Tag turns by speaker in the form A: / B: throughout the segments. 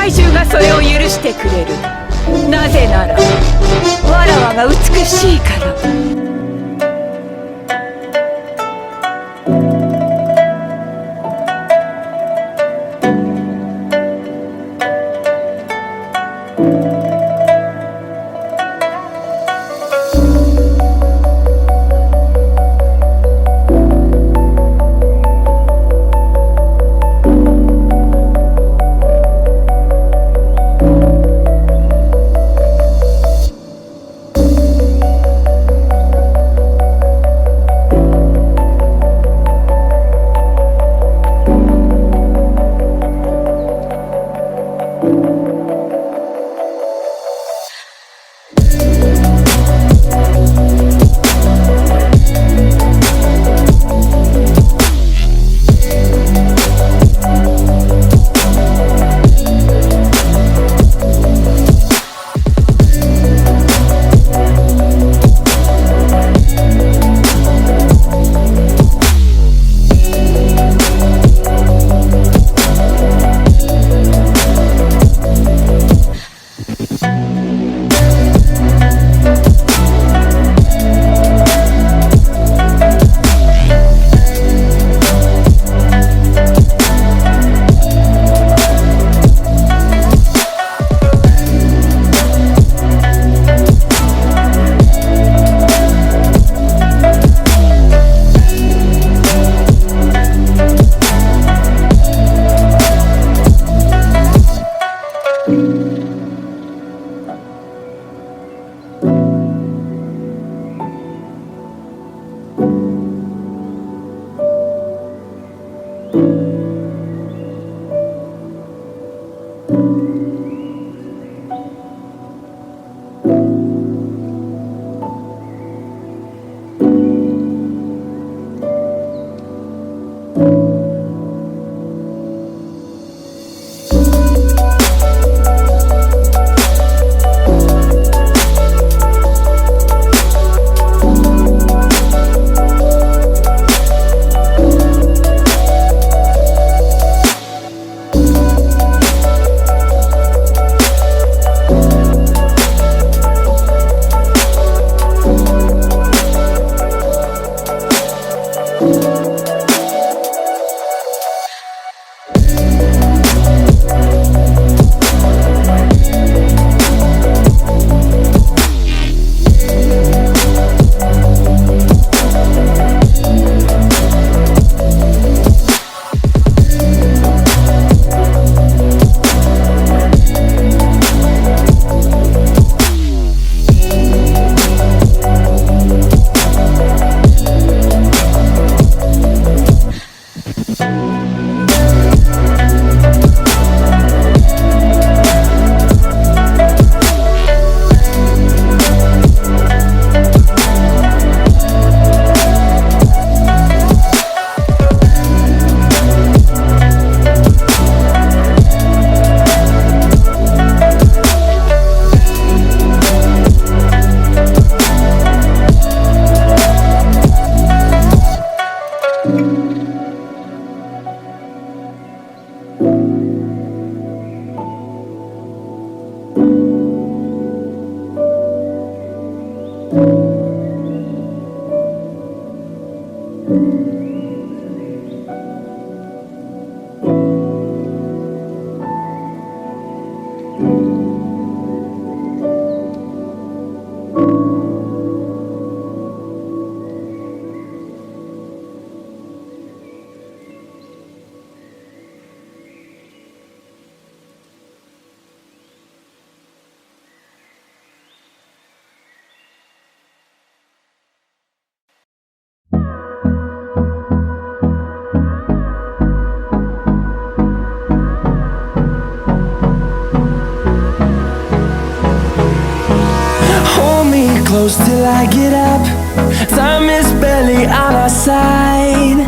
A: 界中がそれを許してくれる。なぜならわらわが美しいから。
B: Close till I get up. Time is barely on our side.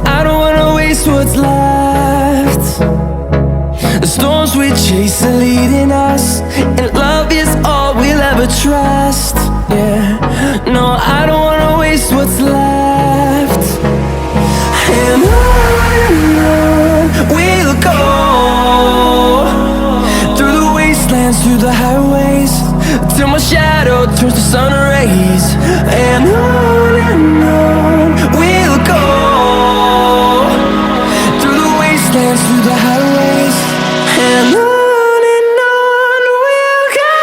B: I don't wanna waste what's left. The storms we chase are leading us, and love is all we'll ever trust. Yeah, no, I don't wanna waste what's left. And on we'll go, 'cause through the highways, till my shadow turns to sun rays. And on we'll go, through the wastelands, through the highways. And on we'll go.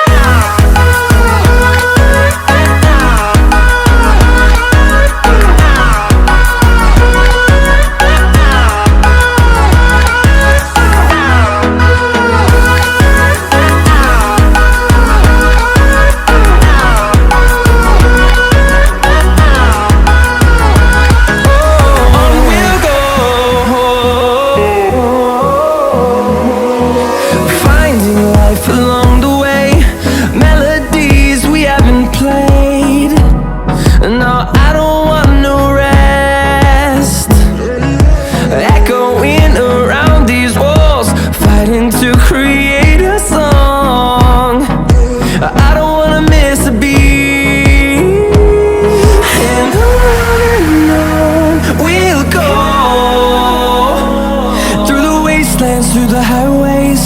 B: Through the highways,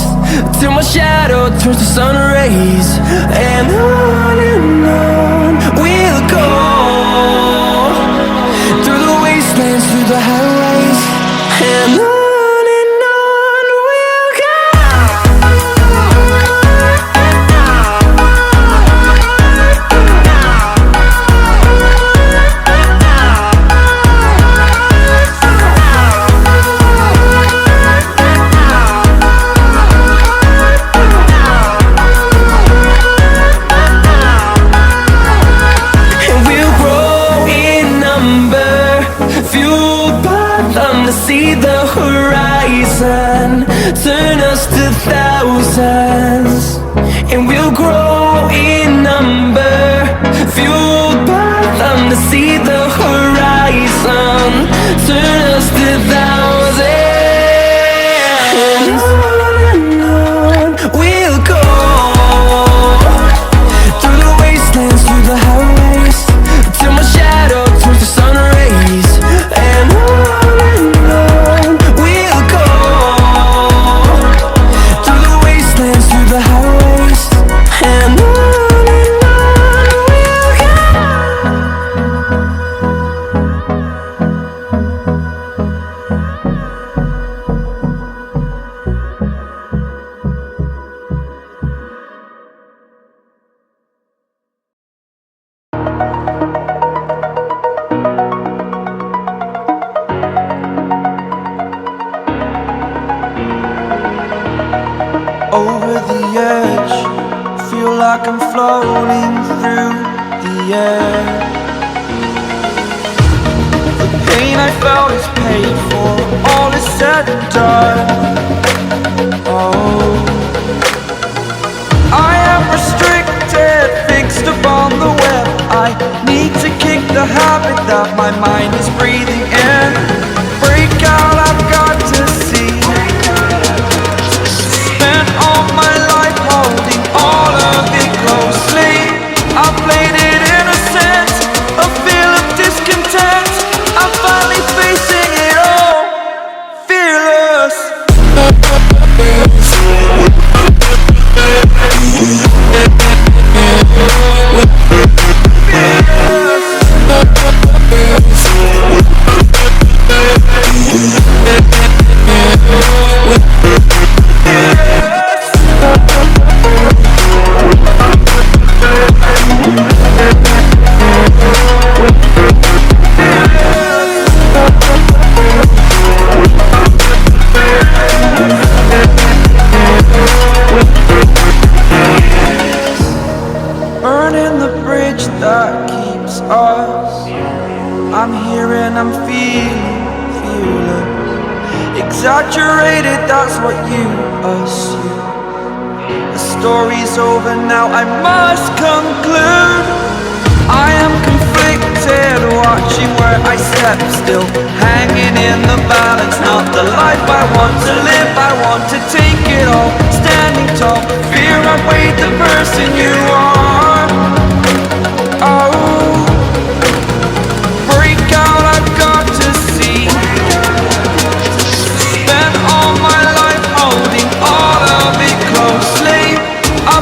B: till my shadow turns to sun rays. And on we'll go, through the wastelands, through the highways. And on we'll go. See the horizon turn us to thousands, and we'll grow in number, fueled by them. To see the horizon turn us to thousands, and on we'll go, through the wastelands, through the highways, till my shadow turns to sun rays. And over the edge, feel like I'm floating through the air. The pain I felt is paid for, all is said and done. Oh, I am restricted, fixed upon the web. I need to kick the habit that my mind is breathing in. Break out, I've got to see. All my life holding all of it closely. I played it innocent, a feel of discontent. I'm finally facing it all, fearless. Burning the bridge that keeps us. I'm here and I'm feeling fearless. Exaggerated, that's what you assume. The story's over now, I must conclude. I am conflicted, watching where I step still, hanging in the balance. Not the life I want to live, I want to take it all. Standing tall, fear outweighed the person you are. Oh, break out, I've got to see. Spent all my life holding all of it closely. I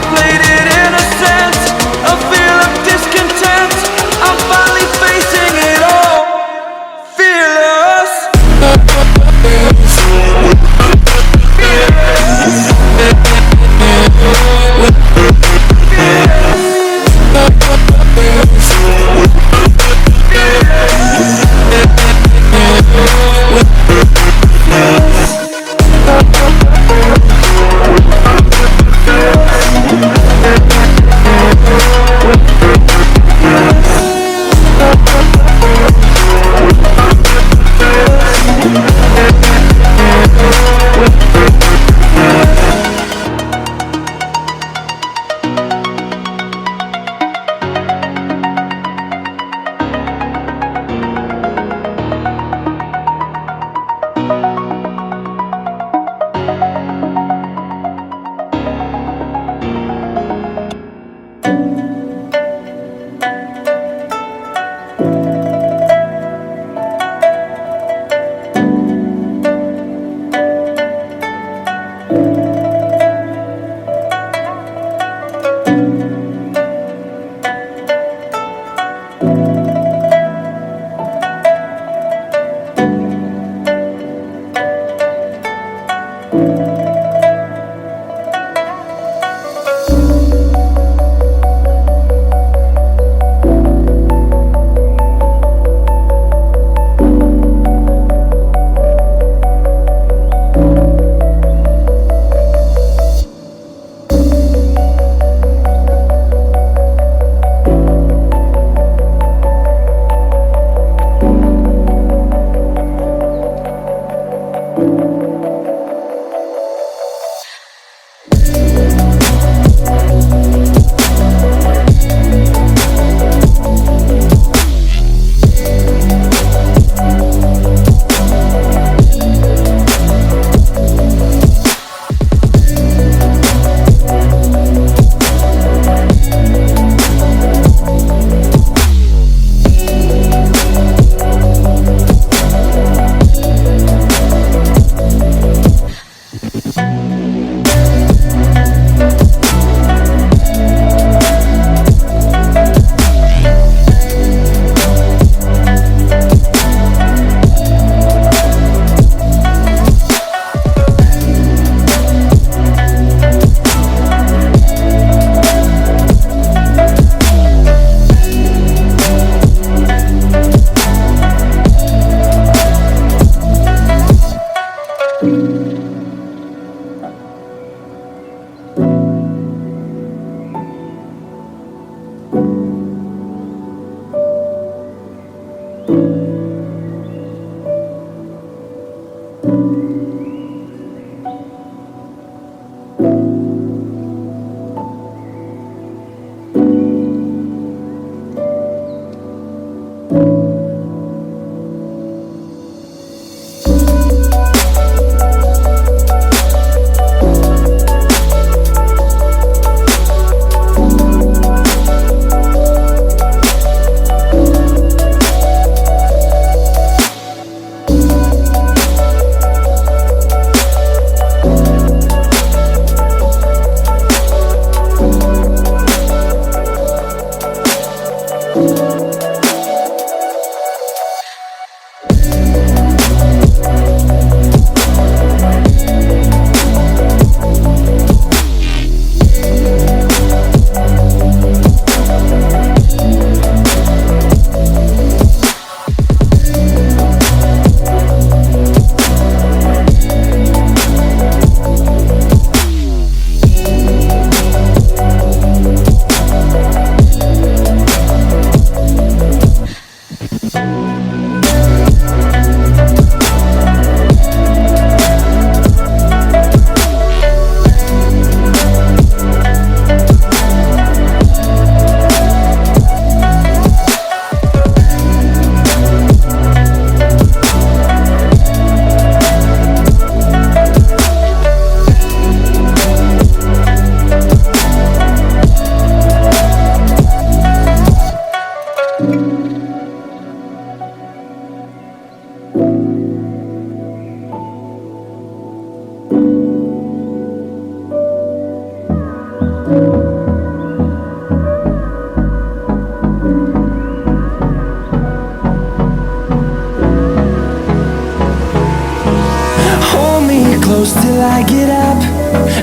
B: close till I get up.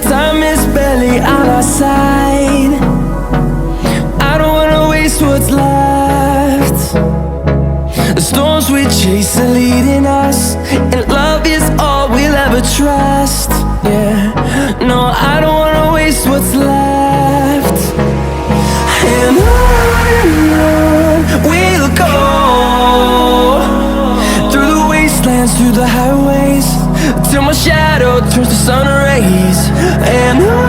B: Time is barely on our side. I don't wanna waste what's left. The storms we chase are leading us, and love is all we'll ever trust. Yeah, no, I don't wanna waste what's left. And on we'll go, through the wastelands, through the highways, till my shadow turns to sun rays. And on